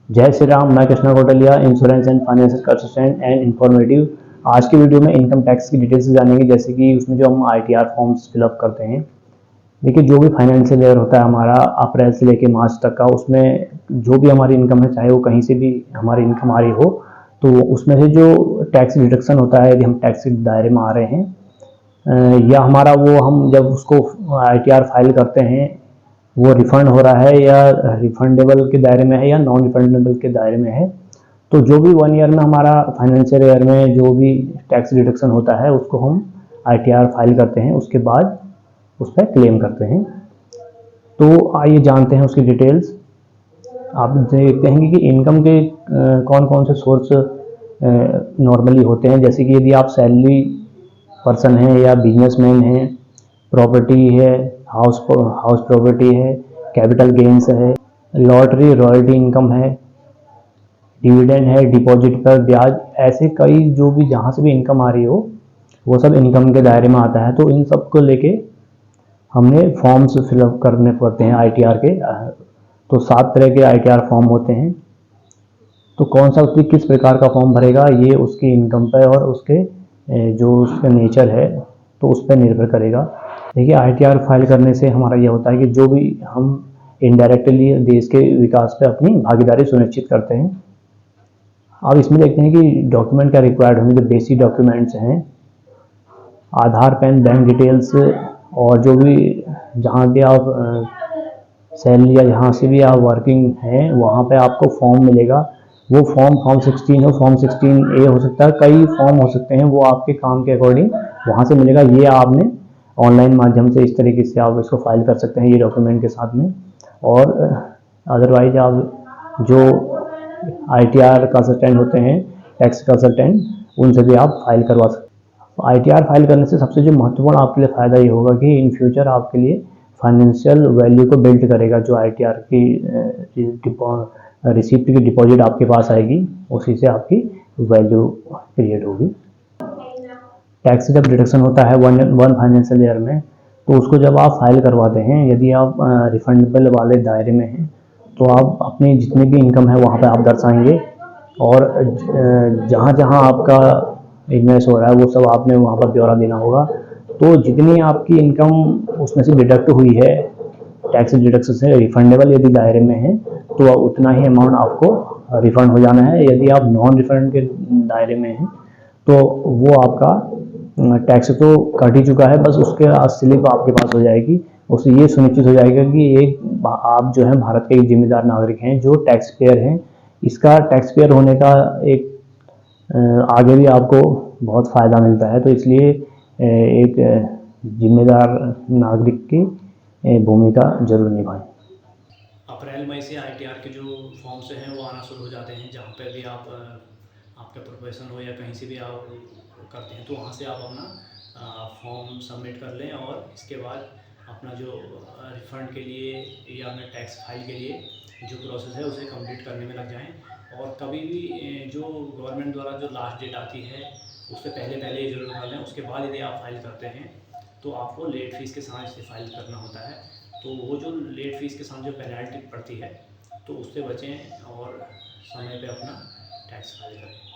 जय श्री राम। मैं Krishna Kotliya, insurance and financial consultant and informative. आज की वीडियो में इनकम टैक्स की डिटेल्स जानेंगे, जैसे कि उसमें जो हम आईटीआर फॉर्म्स फिलअप करते हैं। देखिए, जो भी फाइनेंशियल ईयर होता है हमारा अप्रैल से लेके मार्च तक का, उसमें जो भी हमारी इनकम है, चाहे वो कहीं से भी हमारी इनकम आ रही हो, तो उसमें से जो टैक्स डिडक्शन होता है, यदि हम टैक्स के दायरे में आ रहे हैं, या हमारा वो हम जब उसको आईटीआर फाइल करते हैं, वो रिफंड हो रहा है या रिफंडेबल के दायरे में है या नॉन रिफंडेबल के दायरे में है। तो जो भी 1 ईयर में हमारा फाइनेंशियल ईयर में जो भी टैक्स डिडक्शन होता है, उसको हम आईटीआर फाइल करते हैं, उसके बाद उस पर क्लेम करते हैं। तो आइए जानते हैं उसकी डिटेल्स। आप देखते हैं कि इनकम के कौन कौन से सोर्स नॉर्मली होते हैं। जैसे कि यदि आप सैलरी पर्सन हैं या बिजनेसमैन हैं, प्रॉपर्टी है, हाउस हाउस प्रॉपर्टी है, कैपिटल गेन्स है, लॉटरी रॉयल्टी इनकम है, डिविडेंड है, डिपॉजिट पर ब्याज, ऐसे कई जो भी जहाँ से भी इनकम आ रही हो, वो सब इनकम के दायरे में आता है। तो इन सब को लेके हमने फॉर्म्स फिलअप करने पड़ते हैं आईटीआर के। तो 7 तरह के आईटीआर फॉर्म होते हैं। तो कौन सा उसकी किस प्रकार का फॉर्म भरेगा, ये उसकी इनकम पे और उसके जो उसका नेचर है, तो उस पर निर्भर करेगा। देखिए, आईटीआर फाइल करने से हमारा ये होता है कि जो भी हम इनडायरेक्टली देश के विकास पे अपनी भागीदारी सुनिश्चित करते हैं। अब इसमें देखते हैं कि डॉक्यूमेंट क्या रिक्वायर्ड होंगे। जो बेसिक डॉक्यूमेंट्स हैं, आधार, पैन, बैंक डिटेल्स, और जो भी जहाँ भी आप सैलरी या जहाँ से भी आप वर्किंग हैं, वहाँ पे आपको फॉर्म मिलेगा। वो फॉर्म 16 हो, फॉर्म 16A हो सकता है, कई फॉर्म हो सकते हैं, वो आपके काम के अकॉर्डिंग वहाँ से मिलेगा। ये आपने ऑनलाइन माध्यम से इस तरीके से आप इसको फाइल कर सकते हैं, ये डॉक्यूमेंट के साथ में। और अदरवाइज आप जो आईटीआर कंसल्टेंट होते हैं, टैक्स कंसल्टेंट, उनसे भी आप फाइल करवा सकते हैं। आईटीआर फाइल करने से सबसे जो महत्वपूर्ण आपके लिए फ़ायदा ये होगा कि इन फ्यूचर आपके लिए फाइनेंशियल वैल्यू को बिल्ड करेगा। जो आईटीआर की रिसिप्ट की डिपॉजिट आपके पास आएगी, उसी से आपकी वैल्यू क्रिएट होगी। टैक्स जब डिडक्शन होता है वन फाइनेंशियल ईयर में, तो उसको जब आप फाइल करवाते हैं, यदि आप रिफंडेबल वाले दायरे में हैं, तो आप अपनी जितनी भी इनकम है वहाँ पे आप दर्शाएंगे। और जहाँ जहाँ आपका इन्वेस्ट हो रहा है, वो सब आपने वहाँ पर ब्यौरा देना होगा। तो जितनी आपकी इनकम उसमें से डिडक्ट हुई है, टैक्स डिडक्शन से रिफंडेबल यदि दायरे में है, तो उतना ही अमाउंट आपको रिफंड हो जाना है। यदि आप नॉन रिफंड के दायरे में हैं, तो वो आपका टैक्स तो कट ही चुका है, बस उसके स्लिप आपके पास हो जाएगी। उससे ये सुनिश्चित हो जाएगा कि एक आप जो है भारत के एक जिम्मेदार नागरिक हैं, जो टैक्स पेयर हैं। इसका टैक्स पेयर होने का एक आगे भी आपको बहुत फ़ायदा मिलता है। तो इसलिए एक जिम्मेदार नागरिक की भूमिका जरूर निभाएं। अप्रैल मई से आईटीआर के जो फॉर्म्स हैं वो आना शुरू हो जाते हैं। जहाँ पे भी आप आपका प्रोफेशन हो या कहीं से भी आप करते हैं, तो वहाँ से आप अपना फॉर्म सबमिट कर लें, और इसके बाद अपना जो रिफ़ंड के लिए या अपने टैक्स फाइल के लिए जो प्रोसेस है उसे कंप्लीट करने में लग जाएं। और कभी भी जो गवर्नमेंट द्वारा जो लास्ट डेट आती है, उससे पहले पहले ये ज़रूर कर लें। उसके बाद यदि आप फाइल करते हैं, तो आपको लेट फीस के साथ इसे फाइल करना होता है। तो वो जो लेट फीस के साथ जो पेनल्टी पड़ती है, तो उससे बचें और समय पे अपना टैक्स फाइल करें।